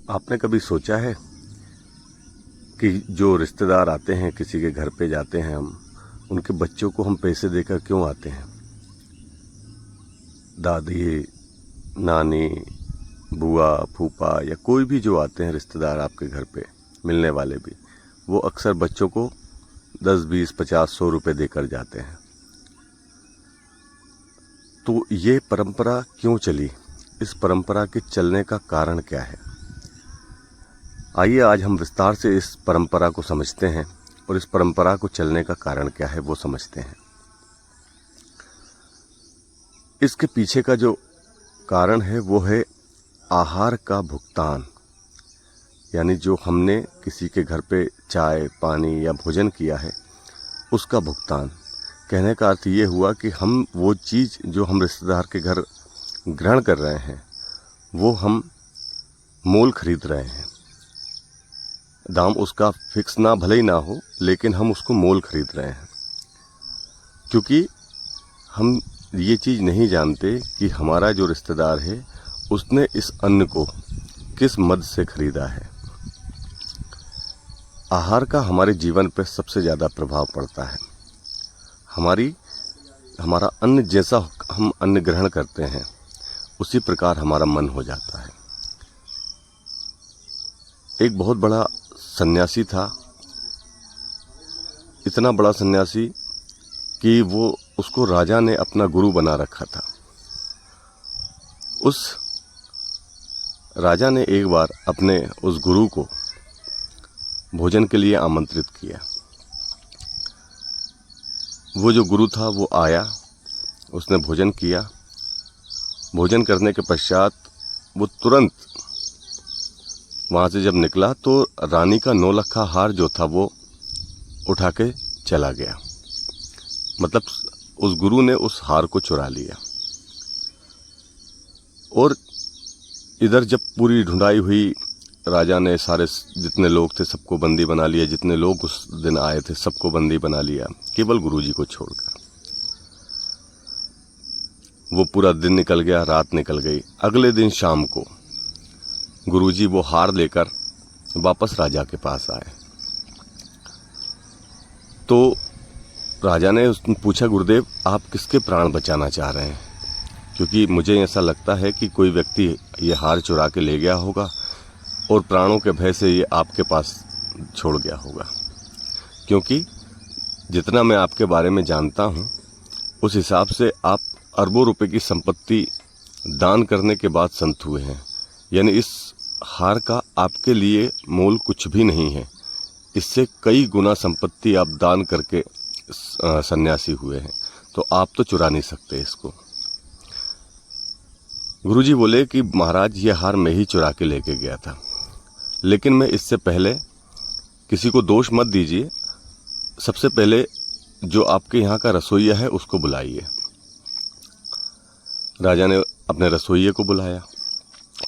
आपने कभी सोचा है कि जो रिश्तेदार आते हैं, किसी के घर पे जाते हैं हम, उनके बच्चों को हम पैसे देकर क्यों आते हैं? दादी, नानी, बुआ, फूफा या कोई भी जो आते हैं रिश्तेदार आपके घर पे, मिलने वाले भी, वो अक्सर बच्चों को 10, 20, 50, 100 रुपए देकर जाते हैं। तो ये परंपरा क्यों चली? इस परंपरा के चलने का कारण क्या है? आइए आज हम विस्तार से इस परंपरा को समझते हैं और इस परंपरा को चलने का कारण क्या है वो समझते हैं। इसके पीछे का जो कारण है वो है आहार का भुगतान। यानी जो हमने किसी के घर पे चाय, पानी या भोजन किया है उसका भुगतान। कहने का अर्थ ये हुआ कि हम वो चीज़ जो हम रिश्तेदार के घर ग्रहण कर रहे हैं वो हम मोल खरीद रहे हैं। दाम उसका फिक्स ना भले ही ना हो, लेकिन हम उसको मोल खरीद रहे हैं, क्योंकि हम ये चीज़ नहीं जानते कि हमारा जो रिश्तेदार है उसने इस अन्न को किस मद से खरीदा है। आहार का हमारे जीवन पर सबसे ज़्यादा प्रभाव पड़ता है। हमारा अन्न जैसा हम अन्न ग्रहण करते हैं उसी प्रकार हमारा मन हो जाता है। एक बहुत बड़ा सन्यासी था, इतना बड़ा सन्यासी कि उसको राजा ने अपना गुरु बना रखा था। उस राजा ने एक बार अपने उस गुरु को भोजन के लिए आमंत्रित किया। वो जो गुरु था वो आया, उसने भोजन किया। भोजन करने के पश्चात वो तुरंत वहाँ से जब निकला तो रानी का 9 लखा हार जो था वो उठा के चला गया। मतलब उस गुरु ने उस हार को चुरा लिया। और इधर जब पूरी ढूंढाई हुई, राजा ने सारे जितने लोग थे सबको बंदी बना लिया, जितने लोग उस दिन आए थे सबको बंदी बना लिया, केवल गुरुजी को छोड़कर। वो पूरा दिन निकल गया, रात निकल गई। अगले दिन शाम को गुरुजी वो हार लेकर वापस राजा के पास आए। तो राजा ने पूछा, गुरुदेव आप किसके प्राण बचाना चाह रहे हैं? क्योंकि मुझे ऐसा लगता है कि कोई व्यक्ति ये हार चुरा के ले गया होगा और प्राणों के भय से ये आपके पास छोड़ गया होगा। क्योंकि जितना मैं आपके बारे में जानता हूँ उस हिसाब से आप अरबों रुपए की संपत्ति दान करने के बाद संत हुए हैं। यानी इस हार का आपके लिए मोल कुछ भी नहीं है। इससे कई गुना संपत्ति आप दान करके सन्यासी हुए हैं, तो आप तो चुरा नहीं सकते इसको। गुरुजी बोले कि महाराज ये हार मैं ही चुरा के लेके गया था, लेकिन मैं इससे पहले किसी को दोष मत दीजिए। सबसे पहले जो आपके यहाँ का रसोइया है उसको बुलाइए। राजा ने अपने रसोइये को बुलाया,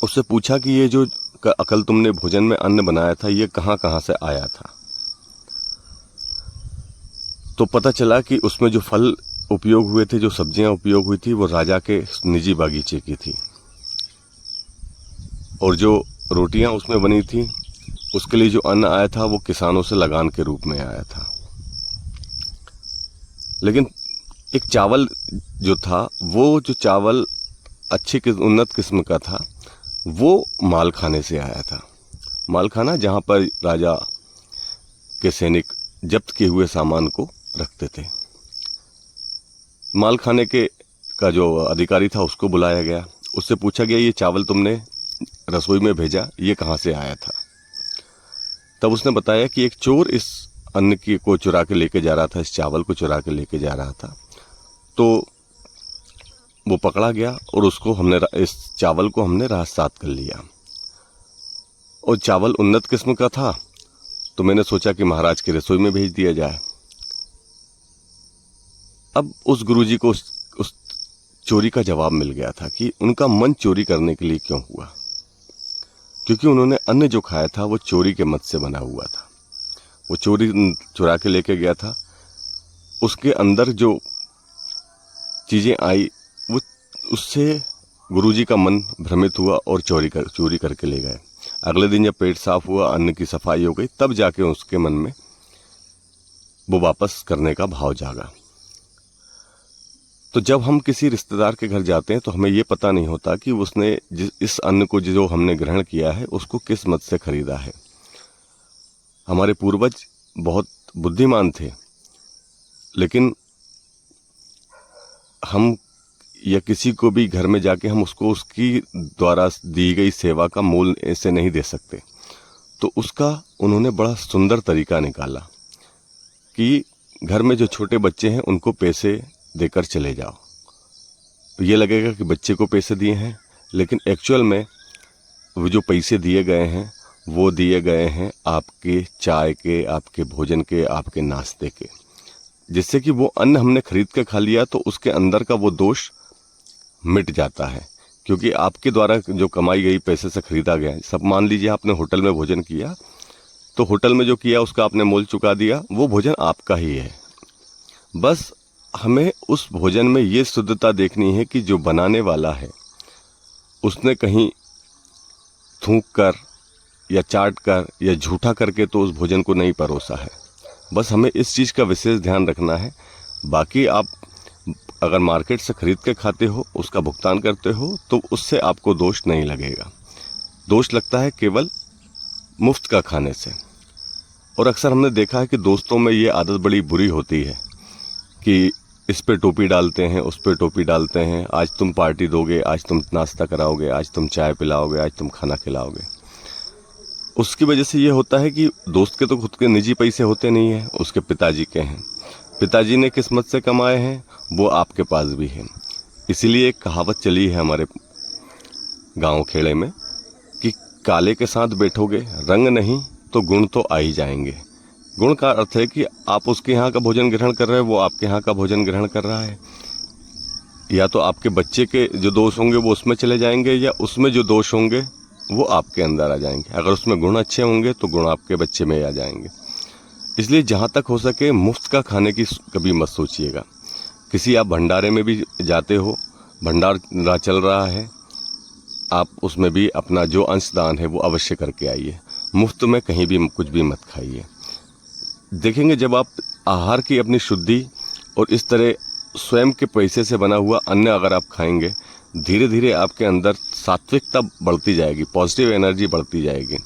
उससे पूछा कि ये जो अकल तुमने भोजन में अन्न बनाया था ये कहाँ कहाँ से आया था? तो पता चला कि उसमें जो फल उपयोग हुए थे, जो सब्जियां उपयोग हुई थी, वो राजा के निजी बागीचे की थी। और जो रोटियां उसमें बनी थी उसके लिए जो अन्न आया था वो किसानों से लगान के रूप में आया था। लेकिन एक चावल जो था, वो जो चावल अच्छी उन्नत किस्म का था, वो मालखाने से आया था। मालखाना जहाँ पर राजा के सैनिक जब्त किए हुए सामान को रखते थे। मालखाने का जो अधिकारी था उसको बुलाया गया, उससे पूछा गया ये चावल तुमने रसोई में भेजा, ये कहाँ से आया था? तब उसने बताया कि एक चोर इस अन्न को चुरा के लेके जा रहा था, इस चावल को चुरा के लेके जा रहा था। तो वो पकड़ा गया और इस चावल को हमने राजसात कर लिया। और चावल उन्नत किस्म का था तो मैंने सोचा कि महाराज की रसोई में भेज दिया जाए। अब उस गुरुजी को उस चोरी का जवाब मिल गया था कि उनका मन चोरी करने के लिए क्यों हुआ, क्योंकि उन्होंने अन्न जो खाया था वो चोरी के मत से बना हुआ था। वो चुरा के लेके गया था, उसके अंदर जो चीज़ें आई वो उससे गुरुजी का मन भ्रमित हुआ और चोरी करके ले गए। अगले दिन जब पेट साफ हुआ, अन्न की सफाई हो गई, तब जाके उसके मन में वो वापस करने का भाव जागा। तो जब हम किसी रिश्तेदार के घर जाते हैं तो हमें ये पता नहीं होता कि उसने इस अन्न को जो हमने ग्रहण किया है उसको किस मत से खरीदा है। हमारे पूर्वज बहुत बुद्धिमान थे, लेकिन हम या किसी को भी घर में जाके हम उसको उसकी द्वारा दी गई सेवा का मूल ऐसे नहीं दे सकते। तो उसका उन्होंने बड़ा सुंदर तरीका निकाला कि घर में जो छोटे बच्चे हैं उनको पैसे देकर चले जाओ। तो ये लगेगा कि बच्चे को पैसे दिए हैं, लेकिन एक्चुअल में वो जो पैसे दिए गए हैं वो दिए गए हैं आपके चाय के, आपके भोजन के, आपके नाश्ते के, जिससे कि वो अन्न हमने खरीद कर खा लिया तो उसके अंदर का वो दोष मिट जाता है, क्योंकि आपके द्वारा जो कमाई गई पैसे से खरीदा गया है। सब मान लीजिए आपने होटल में भोजन किया, तो होटल में जो किया उसका आपने मोल चुका दिया, वो भोजन आपका ही है। बस हमें उस भोजन में ये शुद्धता देखनी है कि जो बनाने वाला है उसने कहीं थूक कर या चाट कर या झूठा करके तो उस भोजन को नहीं परोसा है। बस हमें इस चीज़ का विशेष ध्यान रखना है। बाकी आप अगर मार्केट से खरीद के खाते हो, उसका भुगतान करते हो, तो उससे आपको दोष नहीं लगेगा। दोष लगता है केवल मुफ्त का खाने से। और अक्सर हमने देखा है कि दोस्तों में ये आदत बड़ी बुरी होती है कि इस पे टोपी डालते हैं, उस पे टोपी डालते हैं, आज तुम पार्टी दोगे, आज तुम नाश्ता कराओगे, आज तुम चाय पिलाओगे, आज तुम खाना खिलाओगे। उसकी वजह से ये होता है कि दोस्त के तो खुद के निजी पैसे होते नहीं हैं, उसके पिताजी के हैं। पिताजी ने किस्मत से कमाए हैं, वो आपके पास भी हैं। इसीलिए एक कहावत चली है हमारे गांव खेड़े में कि काले के साथ बैठोगे, रंग नहीं तो गुण तो आ ही जाएंगे। गुण का अर्थ है कि आप उसके यहाँ का भोजन ग्रहण कर रहे हो, वो आपके यहाँ का भोजन ग्रहण कर रहा है। या तो आपके बच्चे के जो दोष होंगे वो उसमें चले जाएंगे, या उसमें जो दोष होंगे वो आपके अंदर आ जाएंगे। अगर उसमें गुण अच्छे होंगे तो गुण आपके बच्चे में आ जाएंगे। इसलिए जहाँ तक हो सके मुफ्त का खाने की कभी मत सोचिएगा। किसी आप भंडारे में भी जाते हो, भंडारा चल रहा है, आप उसमें भी अपना जो अंशदान है वो अवश्य करके आइए। मुफ्त में कहीं भी कुछ भी मत खाइए। देखेंगे जब आप आहार की अपनी शुद्धि और इस तरह स्वयं के पैसे से बना हुआ अन्न अगर आप खाएंगे, धीरे धीरे आपके अंदर सात्विकता बढ़ती जाएगी, पॉजिटिव एनर्जी बढ़ती जाएगी।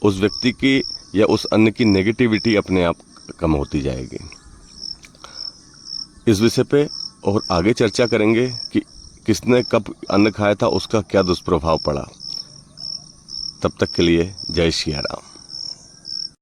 उस व्यक्ति की या उस अन्न की नेगेटिविटी अपने आप कम होती जाएगी। इस विषय पे और आगे चर्चा करेंगे कि किसने कब अन्न खाया था, उसका क्या दुष्प्रभाव पड़ा। तब तक के लिए जय श्री राम।